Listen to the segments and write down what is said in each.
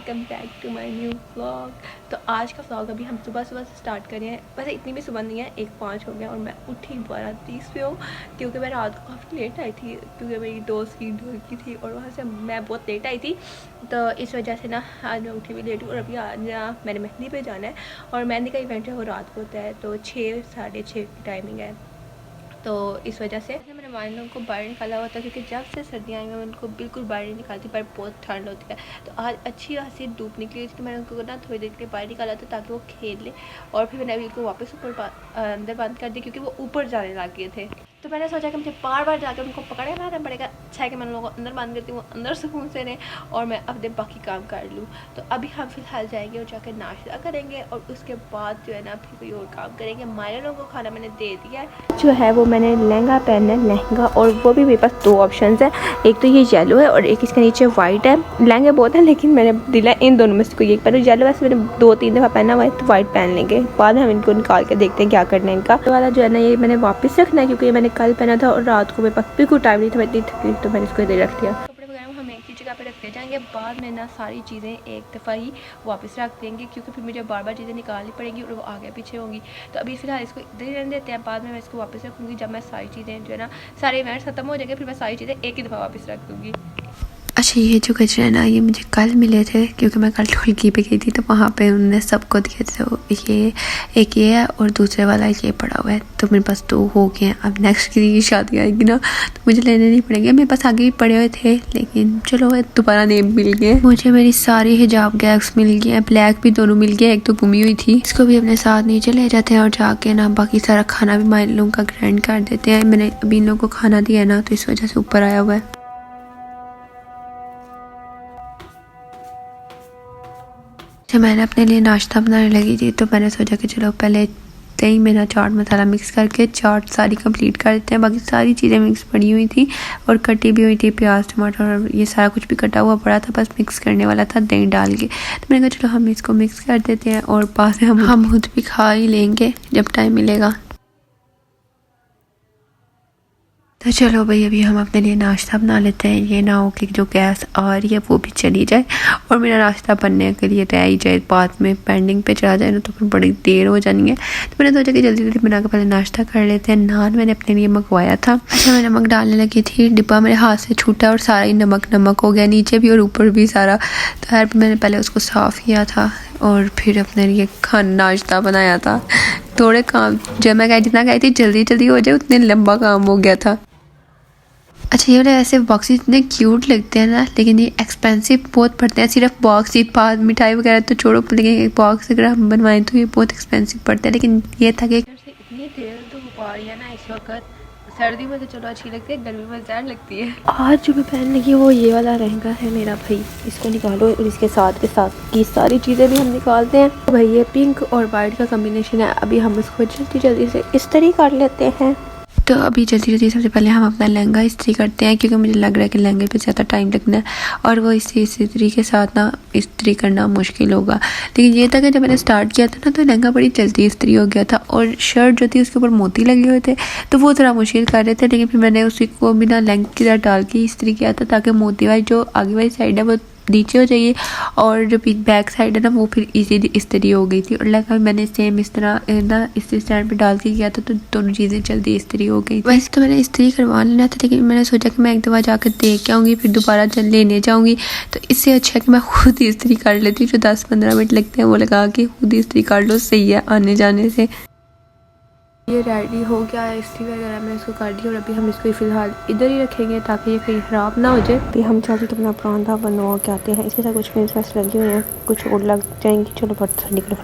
Welcome back to my new vlog. तो आज का व्लॉग अभी हम सुबह सुबह से स्टार्ट कर रहे हैं। वैसे इतनी भी सुबह नहीं है, 1:05 हो गया और मैं उठी 12:30 पे हूँ क्योंकि मैं रात को काफ़ी लेट आई थी क्योंकि मेरी दोस्त की ढोल की थी और वहाँ से मैं बहुत लेट आई थी। तो इस वजह से ना आज मैं उठी भी लेट हूँ और अभी आज ना मैंने मेहंदी पे जाना है और मेहंदी का इवेंट है वो रात को होता है, तो 6 साढ़े 6 की टाइमिंग है। तो इस वजह से मैंने वाइन लोगों को बाहर निकाला हुआ था क्योंकि जब से सर्दियाँ आई मैं उनको बिल्कुल बाहर नहीं निकालती, पर बहुत ठंड होती है। तो आज अच्छी खासी धूप निकली थी तो मैंने उनको ना थोड़ी देर के लिए बाहर निकाला था ताकि वो खेल ले, और फिर मैंने अभी उनको वापस ऊपर अंदर बंद कर दिया क्योंकि वो ऊपर जाने लग गए थे। तो मैंने सोचा कि मुझे बार बार जाकर उनको पकड़े लाना पड़ेगा, अच्छा है कि मैं लोगों को अंदर बंद करती हूँ, अंदर सुकून से रहें और मैं अपने बाकी काम कर लूँ। तो अभी हम फिलहाल जाएंगे और जाकर नाश्ता करेंगे और उसके बाद जो है ना फिर कोई और काम करेंगे। हमारे लोगों को खाना मैंने दे दिया है, जो है वो मैंने लहंगा पहनना है, लहंगा, और वो भी मेरे पास 2 ऑप्शन है, एक तो ये येलो है और एक इसके नीचे वाइट है। लहंगे बहुत है लेकिन मैंने दिला इन दोनों में से कोई एक पहनो। येलो वैसे मैंने 2-3 दफ़ा पहना हुआ है, तो वाइट पहन लेंगे, बाद में हम इनको निकाल के देखते हैं क्या करना है इनका। तो वाला जो है ना ये मैंने वापस रखना है क्योंकि ये मैंने कल पहना था और रात को मेरे पास बिल्कुल टाइम नहीं था, मैं इतनी थकी तो मैंने इसको इधर रख दिया। कपड़े वगैरह हम एक ही जगह पे रखते जाएंगे, बाद में ना सारी चीज़ें एक दफ़ा ही वापस रख देंगे क्योंकि फिर मुझे बार बार चीज़ें निकालनी पड़ेंगी और वो आगे पीछे होंगी। तो अभी फ़िलहाल इसको इधर ही रहने देते हैं, बाद में मैं इसको वापस रखूँगी जब मैं सारी चीज़ें जो है ना सारे इवेंट्स ख़त्म हो जाएंगे, फिर मैं सारी चीज़ें एक ही दफ़ा वापस रख दूँगी। अच्छा, ये जो गजरे हैं ना ये मुझे कल मिले थे क्योंकि मैं कल ढोलकी पे गई थी तो वहाँ पे उन्होंने सबको दिए थे। तो ये एक ये है और दूसरे वाला ये पड़ा हुआ है, तो मेरे पास 2 हो गए हैं। अब नेक्स्ट की शादी आएगी ना तो मुझे लेने नहीं पड़ेंगे, मेरे पास आगे भी पड़े हुए थे लेकिन चलो दोबारा नेम मिल गए मुझे। मेरी सारी हिजाब गैप्स मिल गए हैं, ब्लैक भी दोनों मिल गए, एक तो गुमी हुई थी, इसको भी अपने साथ नीचे ले जाते हैं और जाके ना बाकी सारा खाना भी मान लोगों का ग्राइंड कर देते हैं। मैंने अभी इन लोगों को खाना दिया है ना तो इस वजह से ऊपर आया हुआ है। जब मैंने अपने लिए नाश्ता बनाने लगी थी तो मैंने सोचा कि चलो पहले दही में ना चाट मसाला मिक्स करके चाट सारी कंप्लीट कर देते हैं। बाकी सारी चीज़ें मिक्स पड़ी हुई थी और कटी भी हुई थी, प्याज टमाटर और ये सारा कुछ भी कटा हुआ पड़ा था, बस मिक्स करने वाला था दही डाल के। तो मैंने कहा चलो हम इसको मिक्स कर देते हैं और बाद में हम खुद भी खा ही लेंगे जब टाइम मिलेगा। तो चलो भाई अभी हम अपने लिए नाश्ता बना लेते हैं, ये ना हो कि जो गैस आ रही है वो भी चली जाए और मेरा नाश्ता बनने के लिए रह ही जाए, बाद में पेंडिंग पे चला जाए ना तो फिर बड़ी देर हो जानी है। तो मैंने सोचा कि जल्दी जल्दी बना के पहले नाश्ता कर लेते हैं। नान मैंने अपने लिए मंगवाया था। अच्छा, मैं नमक डालने लगी थी, डिब्बा मेरे हाथ से छूटा और सारा ही नमक नमक हो गया, नीचे भी और ऊपर भी सारा। तो यार मैंने पहले उसको साफ़ किया था और फिर अपने लिए नाश्ता बनाया था। थोड़े काम जब मैं जितना कहती थी जल्दी जल्दी हो जाए उतने लंबा काम हो गया था। अच्छा, ये वाले ऐसे बॉक्स इतने क्यूट लगते हैं ना, लेकिन ये एक्सपेंसिव बहुत पड़ते हैं। सिर्फ बॉक्स ही, बाद मिठाई वगैरह तो छोड़ो, लेकिन एक बॉक्स अगर हम बनवाएं तो ये बहुत एक्सपेंसिव पड़ते हैं। लेकिन ये था कि इतनी देर तो हो पा रही है ना इस वक्त, सर्दी में तो चलो अच्छी लगती है, गर्मी में ज़्यादा लगती है। आज जो मैं पहन लगी वो ये वाला लहंगा है मेरा भाई, इसको निकालो और इसके साथ के साथ की सारी चीज़ें भी हम निकालते हैं। तो भाई ये पिंक और वाइट का कम्बिनेशन है, अभी हम इसको जल्दी जल्दी से इस्त्री कर लेते हैं। तो अभी जल्दी जल्दी सबसे पहले हम अपना लहंगा इस्त्री करते हैं क्योंकि मुझे लग रहा है कि लहंगे पे ज़्यादा टाइम लगना है और वो इस्त्री के साथ ना इस्त्री करना मुश्किल होगा। लेकिन ये था कि जब मैंने स्टार्ट किया था ना तो लहंगा बड़ी जल्दी इस्त्री हो गया था और शर्ट जो थी उसके ऊपर मोती लगे हुए थे तो वो ज़रा मुश्किल कर रहे थे, लेकिन फिर मैंने उसी को बिना लहंगे की तरह डाल के इस्त्री किया था ताकि मोती वाली जो आगे वाली साइड है वो नीचे हो जाइए और जो बैक साइड है ना वो फिर इजीली इस्त्री हो गई थी। और लगा मैंने सेम इस तरह ना इस स्टैंड पे डाल के किया था तो दोनों चीज़ें जल्दी इस्त्री हो गई। वैसे तो मैंने इस्त्री करवा लेना था लेकिन मैंने सोचा कि मैं एक दफ़ा जाकर देख के आऊँगी फिर दोबारा लेने जाऊँगी, तो इससे अच्छा है कि मैं खुद इस्त्री कर लेती हूँ। जो 10-15 मिनट लगते हैं वो लगा के खुद इस्त्री कर लो, सही है आने जाने से। ये रेडी हो गया है, इस्त्री वगैरह मैं इसको कर दी और अभी हम इसको फ़िलहाल इधर ही रखेंगे ताकि ये कहीं ख़राब ना हो जाए। अभी हम चलते तो अपना परांठा बनवा के आते हैं, इसके साथ कुछ मिर्च लगी हुई हैं, कुछ और लग जाएंगी। चलो फटाफट निकलो।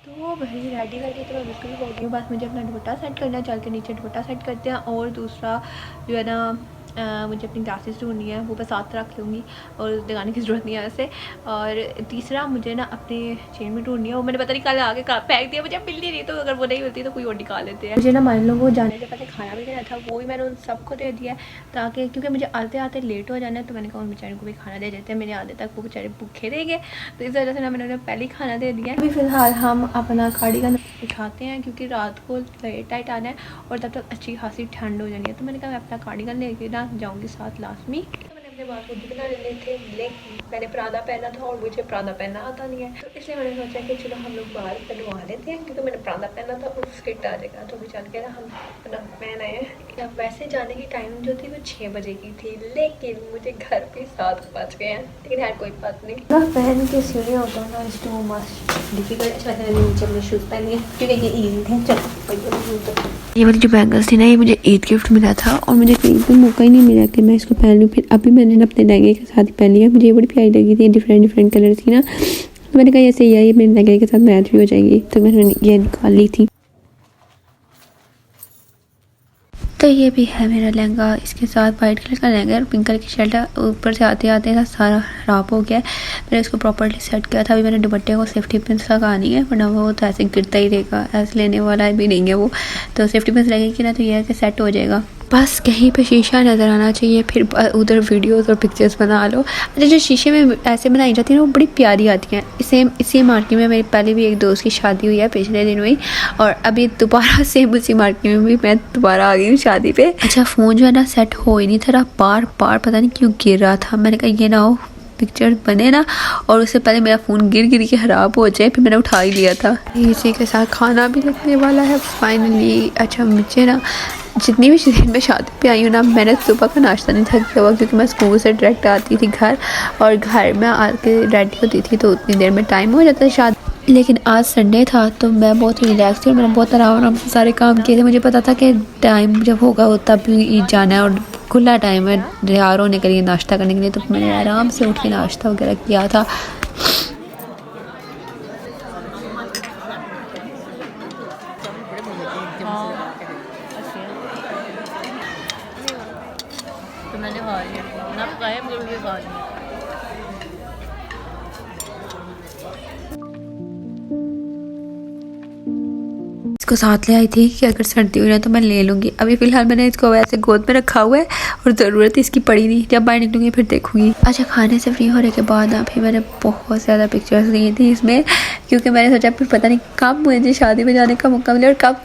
तो भाई रेडी करके तो मैं बिल्कुल हो गई हूँ, बस मुझे अपना दुपट्टा सेट करना है, चल के नीचे दुपट्टा सेट करते हैं। और दूसरा जो है ना मुझे अपनी ग्लासेस ढूंढनी है, वो मैं साथ रख लूँगी और लगाने की ज़रूरत नहीं है वैसे। और तीसरा मुझे ना अपनी चेन में ढूंढनी है, वो मैंने पता नहीं कल आगे फेंक दिया, मुझे मिल नहीं रही, तो अगर वो नहीं मिलती तो कोई और निकाल लेते हैं। मुझे ना मान लो वो जाने से पहले खाना भी देना था, वो भी मैंने उन सबको दे दिया ताकि क्योंकि मुझे आते आते लेट हो जाना है, तो मैंने कहा उन बेचारों को भी खाना दे देते हैं, मेरे आधे तक वो बेचारे भूखे रहेंगे, तो इस वजह से ना मैंने उन्हें पहले ही खाना दे दिया। अभी फ़िलहाल हम अपना कार्डिगन उठाते हैं क्योंकि रात को लेट नाइट आना है और तब तक अच्छी खासी ठंड हो जानी है, तो मैंने कहा मैं अपना कार्डिगन लेके ना जाऊँगी साथ लास्ट में। तो मैंने मैंने बाल खुद बना लेने थे, लेकिन मैंने परादा पहना था और मुझे परादा पहनना आता नहीं है, तो इसलिए मैंने सोचा कि चलो हम लोग बाल बनवा लेते हैं, क्योंकि मैंने परादा पहना था और फिट आ जाएगा। तो अभी चल के ना हम अपना पहन आए हैं। अब वैसे जाने की टाइम जो थी वो 6 बजे की थी, लेकिन मुझे घर पे 7 बज गए हैं, लेकिन यार कोई बात नहीं। ना पहन के सीढ़ियाँ उतरना इज टू मच डिफिकल्ट। अच्छा मैंने नीचे अपने शूज़ पहन लिए क्योंकि ये ईद है। चलो ये वाली जो बैंगल्स थी ना, ये मुझे ईद गिफ्ट मिला था और मुझे कहीं भी मौका ही नहीं मिला कि मैं इसको पहन लूँ। फिर अभी मैंने अपने लहंगे के साथ ही पहन लिया। मुझे ये बड़ी प्यारी लगी थी, डिफरेंट कलर थी ना, तो मैंने कहा ऐसे ही है, ये मेरे लहंगे के साथ मैच भी हो जाएगी, तो मैंने ये निकाल ली थी। तो ये भी है मेरा लहंगा, इसके साथ वाइट कलर का लहंगा और पिंक कलर की शर्ट है। ऊपर से आते आते ना सारा खराब हो गया है। मैंने इसको प्रॉपर्ली सेट किया था। अभी मैंने दुपट्टे को सेफ्टी पिन्स लगानी है, वरना वो तो ऐसे गिरता ही रहेगा, ऐसे लेने वाला भी नहीं है वो। तो सेफ्टी पिन्स लगेगी ना, तो ये है कि सेट हो जाएगा। बस कहीं पे शीशा नज़र आना चाहिए, फिर उधर वीडियोस और पिक्चर्स बना लो। अच्छा जो शीशे में ऐसे बनाई जाती है ना, वो बड़ी प्यारी आती हैं। सेम इसी मार्केट में मेरी पहले भी एक दोस्त की शादी हुई है पिछले दिन हुई, और अभी दोबारा सेम उसी मार्केट में भी मैं दोबारा आ गई हूँ शादी पे। अच्छा फ़ोन जो है ना सेट हो ही नहीं था, बार बार पता नहीं क्यों गिर रहा था। मैंने कहा ये ना हो पिक्चर बने ना और उससे पहले मेरा फ़ोन गिर के ख़राब हो जाए, फिर मैंने उठा ही लिया था। इसी के साथ खाना भी लगने वाला है फाइनली। अच्छा मुझे ना जितनी भी दिन में शादी पे आई हूँ ना, मैंने सुबह का नाश्ता नहीं था किया हुआ, क्योंकि मैं स्कूल से डायरेक्ट आती थी घर और घर में आके रेडी होती थी, तो उतनी देर में टाइम हो जाता है शादी। लेकिन आज संडे था तो मैं बहुत रिलैक्स थी और मैंने बहुत आराम से सारे काम किए थे। मुझे पता था कि टाइम जब होगा तब भी जाना है और खुला टाइम है तैयार होने के लिए, नाश्ता करने के लिए, तो मैंने आराम से उठ के नाश्ता वगैरह किया था। तो मैंने खा लिया ना, पकाया मगर भी खा लिया। इसको साथ ले आई थी कि अगर सर्दी हो जाए तो मैं ले लूँगी। अभी फ़िलहाल मैंने इसको वैसे गोद में रखा हुआ है और ज़रूरत इसकी पड़ी नहीं, जब बाहर निकलूँगी फिर देखूँगी। अच्छा खाने से फ्री होने के बाद अभी मैंने बहुत ज़्यादा पिक्चर्स ली थी इसमें, क्योंकि मैंने सोचा फिर पता नहीं कब मुझे शादी में जाने का मौका मिले और कब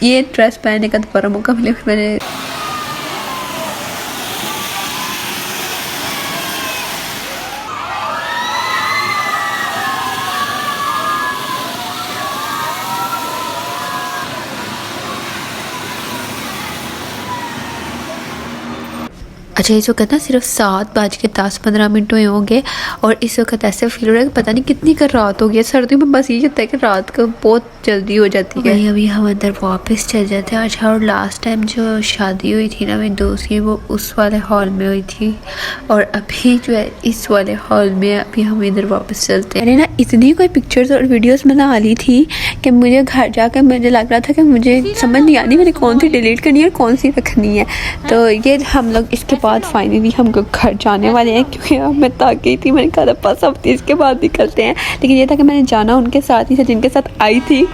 ये ड्रेस पहनने का दोबारा मौका मिले। फिर मैंने अच्छा इस वक्त ना सिर्फ 7:10-15 हुए होंगे और इस वक्त ऐसे फील हो रहा है कि पता नहीं कितनी कर रात हो गई है। सर्दियों में बस ये होता है कि रात को बहुत जल्दी हो जाती है। अभी हम अंदर वापस चल जाते हैं। अच्छा और लास्ट टाइम जो शादी हुई थी ना मेरी दोस्त की, वो उस वाले हॉल में हुई थी और अभी जो है इस वाले हॉल में। अभी हम इधर वापस चलते हैं। मैंने ना इतनी कोई पिक्चर्स और वीडियोज़ बना ली थी कि मुझे घर जाकर मुझे लग रहा था कि मुझे समझ नहीं आनी मैंने कौन सी डिलीट करनी है और कौन सी रखनी है। तो ये हम लोग इसके बाद फाइनली हम लोग घर जाने वाले हैं, क्योंकि अब मैं थक गई थी। मैंने कहा बस अब इसके बाद निकलते हैं, लेकिन ये था कि मैंने जाना उनके साथ ही था जिनके साथ आई थी।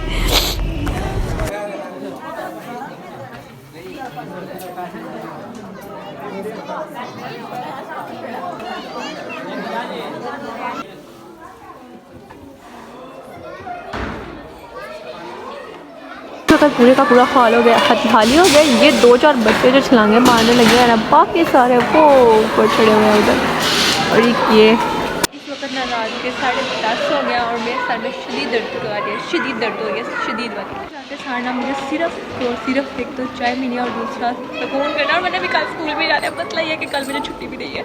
तो पूरे का पूरा हाल हो गया, हाल ही हो गया। ये 2-4 बच्चे जो छलांगे मारने लगे हैं ना, बाकी सारे वो ऊपर चढ़े हुए हैं उधर। और ये इस वक्त ना रात के 10:30 हो गया और मेरे सर में शदीद दर्द हो रही है, शदीद दर्द हो गया, शदीद वाली। जाते सारना मुझे सिर्फ एक तो चाय मिली और दूसरा सुकून करना। और मैंने भी कल स्कूल में जाना है, मतलब ये है कि कल मुझे छुट्टी भी नहीं है।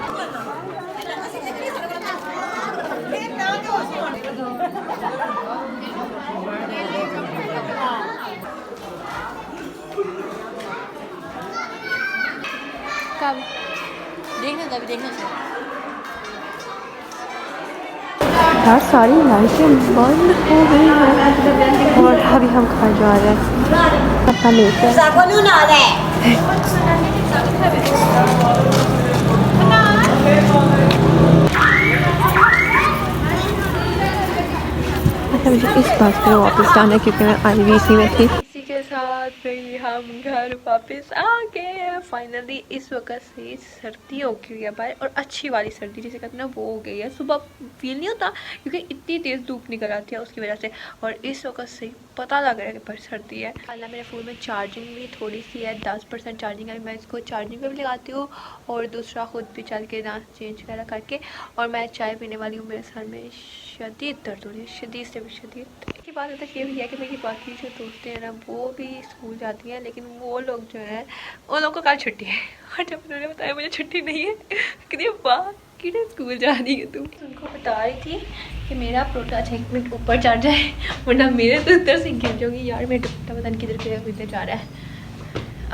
कब देखना यार सारी लाइटें बंद हो गई हैं और अभी हम घर जा रहे हैं। पता लेते हैं। अच्छा मुझे इस बात पे वापस जाना है, क्योंकि मैं आई भी इसी में थी। इसी के साथ में हम घर वापस आ गए फाइनली। इस वक्त से सर्दी हो गई है बाहर, और अच्छी वाली सर्दी जिसे कहते हैं ना वो हो गई है। सुबह फील नहीं होता क्योंकि इतनी तेज़ धूप निकल आती है उसकी वजह से, और इस वक्त से पता लग रहा है कि पर सर्दी है। हालांकि मेरे फ़ोन में चार्जिंग भी थोड़ी सी है, 10% चार्जिंग है। मैं इसको चार्जिंग पे भी लगाती हूँ और दूसरा खुद भी चल के ना चेंज वगैरह करके, और मैं चाय पीने वाली हूँ। मेरे सर में शदीद दर्द हो रही है, शदीद से भी शदीद। की बात तक ये भी है कि मेरी बाकी जो दोस्तें हैं ना वो भी स्कूल जाती हैं, लेकिन वो लोग जो है उन लोगों को कल छुट्टी है। और जब उन्होंने बताया मुझे छुट्टी नहीं है, कहती वाह कि स्कूल जा रही है तुम। उनको बता रही थी कि मेरा प्रोटा 1 मिनट ऊपर चढ़ जाए वरना मेरे तो उधर से गिर जाऊंगी। यार मेरा दुपट्टा पता नहीं किधर जा रहा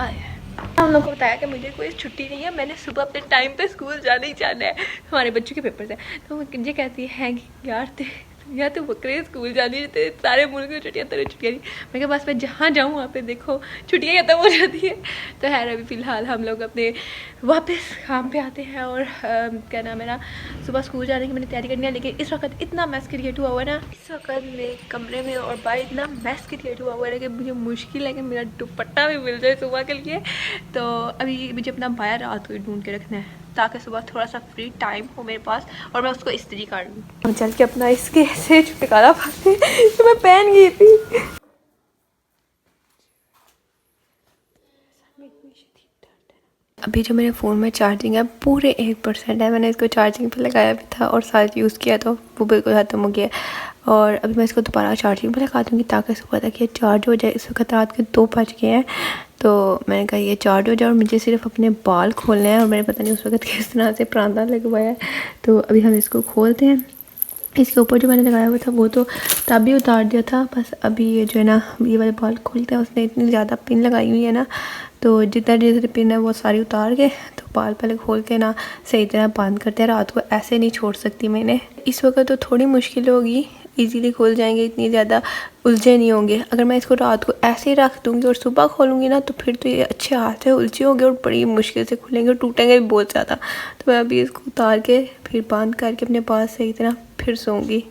है। हम लोग को बताया कि मुझे कोई छुट्टी नहीं है, मैंने सुबह अपने टाइम पे स्कूल जाना ही जाना है। हमारे बच्चों के पेपर है तो मुझे कहती है कि यार तो बकरे स्कूल जानी थे, सारे मुल्क में छुट्टियाँ तेरे छुट्टियाँ नहीं। मैं कहा बस मैं जहाँ जाऊँ वहाँ पे देखो छुट्टियाँ खत्म हो जाती है। तो खैर अभी फ़िलहाल हम लोग अपने वापस काम पे आते हैं, और क्या नाम है ना, सुबह स्कूल जाने की मैंने तैयारी करनी है। लेकिन इस वक्त इतना मैस क्रिएट हुआ हुआ है ना, इस वक्त मेरे कमरे में और बाहर इतना मैस क्रिएट हुआ हुआ है कि मुझे मुश्किल है कि मेरा दुपट्टा भी मिल जाए सुबह के लिए। तो अभी मुझे अपना बाया रात को ढूंढ के रखना है ताकि सुबह थोड़ा सा फ्री टाइम हो मेरे पास और मैं उसको इस्त्री कर लूँ। हम चल के अपना इसके से छुटकारा पाते तो मैं पहन गई थी। अभी जो मेरे फ़ोन में चार्जिंग है पूरे 1% है। मैंने इसको चार्जिंग पे लगाया भी था और साथ यूज़ किया तो वो बिल्कुल ख़त्म हो गया। और अभी मैं इसको दोबारा चार्जिंग पे लगा दूँगी ताकि सुबह तक ये चार्ज हो जाए। इस वक्त रात के 2 बज गए हैं, तो मैंने कहा ये चार्ज हो जाए और मुझे सिर्फ अपने बाल खोलने हैं। और मैंने पता नहीं उस वक्त किस तरह से प्रांदा लगवाया है। तो अभी हम इसको खोलते हैं। इसके ऊपर जो मैंने लगाया हुआ था वो तो तभी उतार दिया था, बस अभी ये जो है ना ये वाले बाल खोलते हैं। उसने इतनी ज़्यादा पिन लगाई हुई है ना, तो जितनी पिन है वो सारी उतार के तो बाल पहले खोल के ना सही तरह बंद करते हैं। रात को ऐसे नहीं छोड़ सकती मैंने। इस वक्त तो थोड़ी मुश्किल होगी, इजीली खुल जाएंगे, इतनी ज़्यादा उलझे नहीं होंगे। अगर मैं इसको रात को ऐसे ही रख दूँगी और सुबह खोलूँगी ना तो फिर तो ये अच्छे हाथ से उलझे होंगे और बड़ी मुश्किल से खुलेंगे और टूटेंगे भी बहुत ज़्यादा। तो मैं अभी इसको उतार के फिर बंद करके अपने पास सही तरह फिर सोऊंगी।